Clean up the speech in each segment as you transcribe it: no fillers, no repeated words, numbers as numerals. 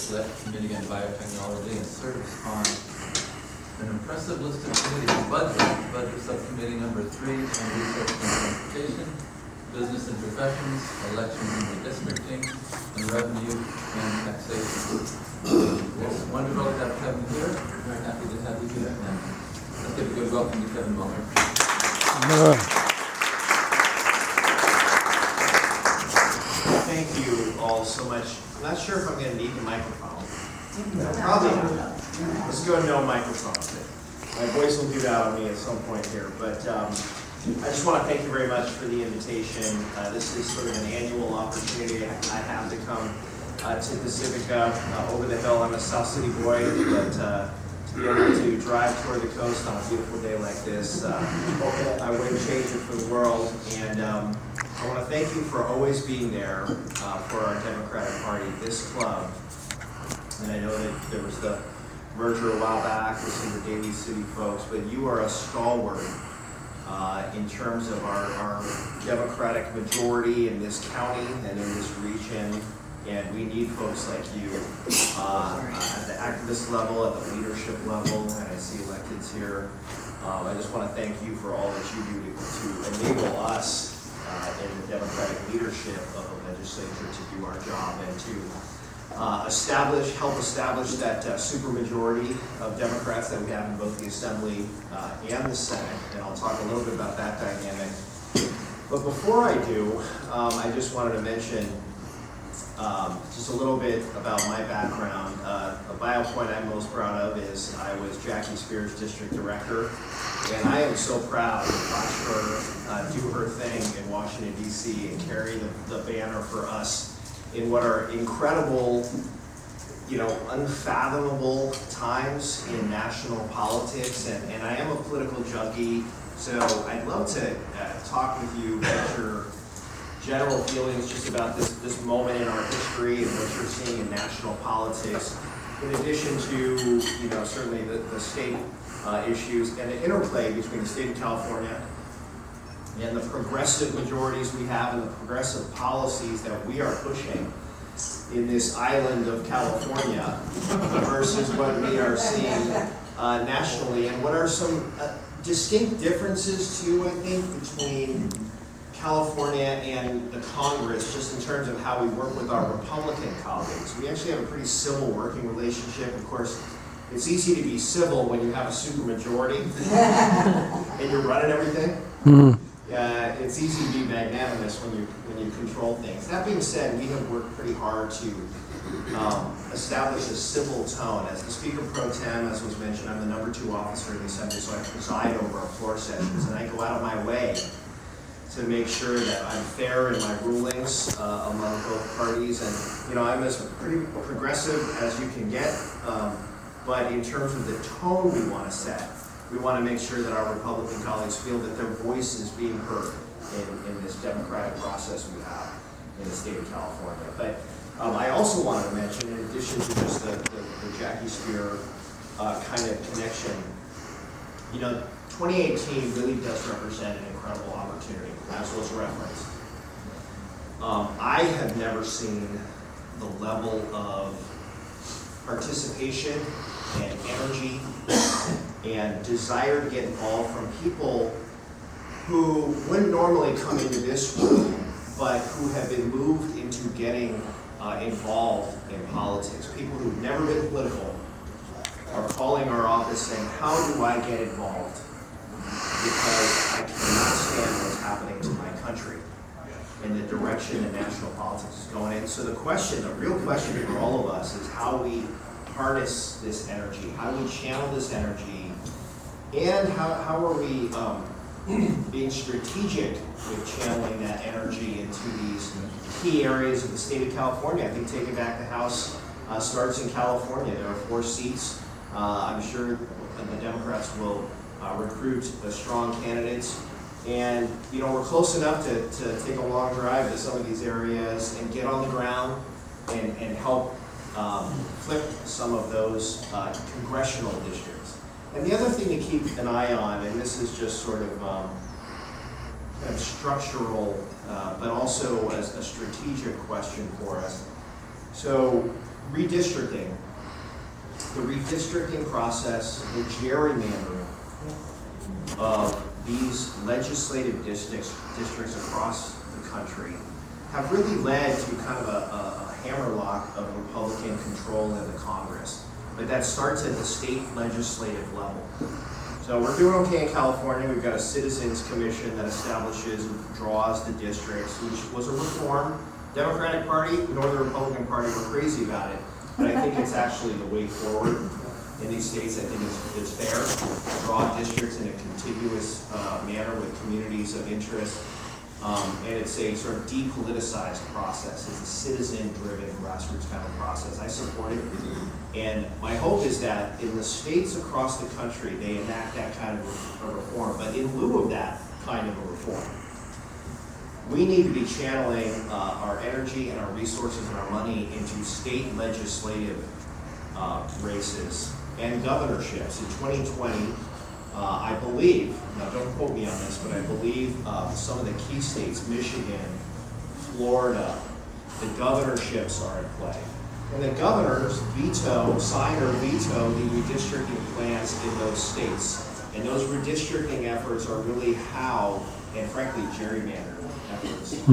Select Committee on Biotechnology and serves on an impressive list of committees: Budget Subcommittee number 3 on Research and Transportation, Business and Professions, Elections and Redistricting, and Revenue and Taxation. It's wonderful to have Kevin here. Very happy to have you here. And let's give a good welcome to Kevin Mullen. Thank you all so much. I'm not sure if I'm going to need the microphone. Probably not. Let's go no microphone. My voice will do that on me at some point here. But I just want to thank you very much for the invitation. This is sort of an annual opportunity I have to come to Pacifica over the hill. I'm a South City boy, but to be able to drive toward the coast on a beautiful day like this, I wouldn't change it for the world. And I want to thank you for always being there for our Democratic Party, this club. And I know that there was the merger a while back with some of the Daly City folks, but you are a stalwart in terms of our Democratic majority in this county and in this region. And we need folks like you at the activist level, at the leadership level, and I see electeds here. I just want to thank you for all that you do to enable us in the Democratic leadership of the legislature to do our job and to help establish that supermajority of Democrats that we have in both the Assembly and the Senate. And I'll talk a little bit about that dynamic. But before I do, I just wanted to mention just a little bit about my background. A bio point I'm most proud of is I was Jackie Spears District Director, and I am so proud to watch her do her thing in Washington, D.C. and carry the banner for us in what are incredible, unfathomable times in national politics. And I am a political junkie, so I'd love to talk with you about your general feelings just about this moment in our history and what you're seeing in national politics, in addition to certainly the state issues and the interplay between the state of California and the progressive majorities we have and the progressive policies that we are pushing in this island of California versus what we are seeing nationally, and what are some distinct differences too, I think, between California and the Congress, just in terms of how we work with our Republican colleagues. We actually have a pretty civil working relationship. Of course, it's easy to be civil when you have a supermajority and you're running everything. It's easy to be magnanimous when you control things. That being said, we have worked pretty hard to establish a civil tone. As the Speaker Pro Tem, as was mentioned, I'm the number 2 officer in the Assembly, so I preside over our floor sessions, and I go out of my way to make sure that I'm fair in my rulings among both parties. And I'm as pretty progressive as you can get, but in terms of the tone we want to set, we want to make sure that our Republican colleagues feel that their voice is being heard in this democratic process we have in the state of California. But I also wanted to mention, in addition to just the Jackie Spear kind of connection, 2018 really does represent an incredible opportunity, as was referenced. I have never seen the level of participation and energy and desire to get involved from people who wouldn't normally come into this room, but who have been moved into getting involved in politics. People who've never been political are calling our office saying, how do I get involved? Because I cannot stand what's happening to my country and the direction that national politics is going in. So the real question for all of us is how we harness this energy, how we channel this energy, and how are we being strategic with channeling that energy into these key areas of the state of California. I think taking back the House starts in California. There are 4 seats. I'm sure the Democrats will recruit strong candidates. And we're close enough to take a long drive to some of these areas and get on the ground and help flip some of those congressional districts. And the other thing to keep an eye on, and this is just sort of kind of structural, but also as a strategic question for us. So redistricting, the redistricting process, the gerrymandering of these legislative districts across the country have really led to kind of a hammerlock of Republican control in the Congress. But that starts at the state legislative level. So we're doing okay in California. We've got a Citizens Commission that establishes and draws the districts, which was a reform. Democratic Party nor the Republican Party were crazy about it, but I think it's actually the way forward in these states. I think it's fair to draw districts in a contiguous manner with communities of interest. And it's a sort of depoliticized process. It's a citizen-driven, grassroots kind of process. I support it. And my hope is that in the states across the country, they enact that kind of a reform. But in lieu of that kind of a reform, we need to be channeling our energy and our resources and our money into state legislative races and governorships. In 2020, I believe, now don't quote me on this, but I believe some of the key states, Michigan, Florida, the governorships are in play. And the governors sign or veto the redistricting plans in those states. And those redistricting efforts are really how, and frankly, gerrymandering efforts,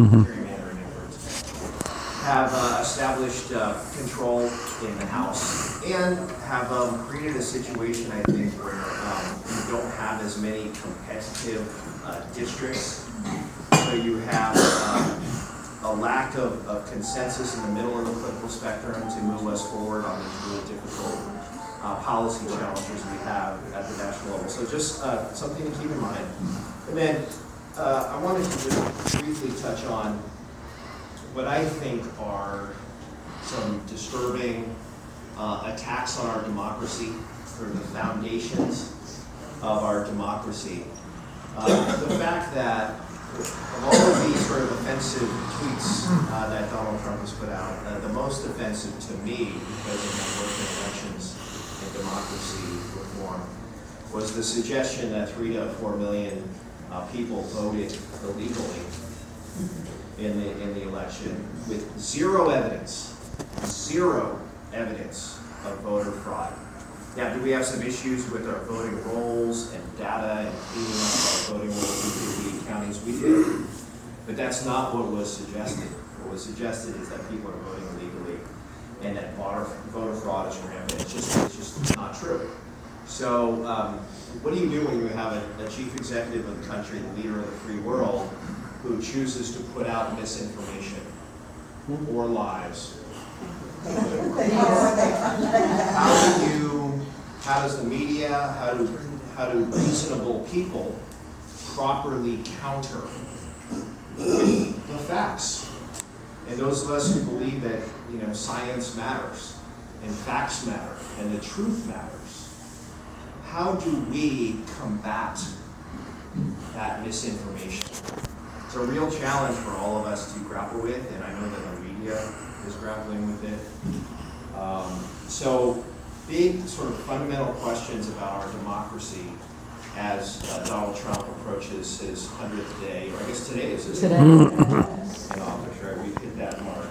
have established control in the House and have created a situation, I think, where you don't have as many competitive districts. So you have a lack of consensus in the middle of the political spectrum to move us forward on these really difficult policy challenges we have at the national level. So just something to keep in mind. And then I wanted to just briefly touch on what I think are some disturbing attacks on our democracy, or the foundations of our democracy. The fact that of all of these sort of offensive tweets that Donald Trump has put out, the most offensive to me, because of my work in elections and democracy reform, was the suggestion that 3 to 4 million people voted illegally in the election with zero evidence of voter fraud. Now, do we have some issues with our voting rolls and data and cleaning up our voting rolls in the counties? We did, but that's not what was suggested. What was suggested is that people are voting illegally and that voter fraud is rampant. It's just not true. So what do you do when you have a chief executive of the country, the leader of the free world, who chooses to put out misinformation or lies? How does the media, how do reasonable people properly counter the facts? And those of us who believe that science matters and facts matter and the truth matters, how do we combat that misinformation? It's a real challenge for all of us to grapple with, and I know that the media is grappling with it. So big sort of fundamental questions about our democracy as Donald Trump approaches his 100th day, or I guess today is his 100th day in office, right? We've hit that mark.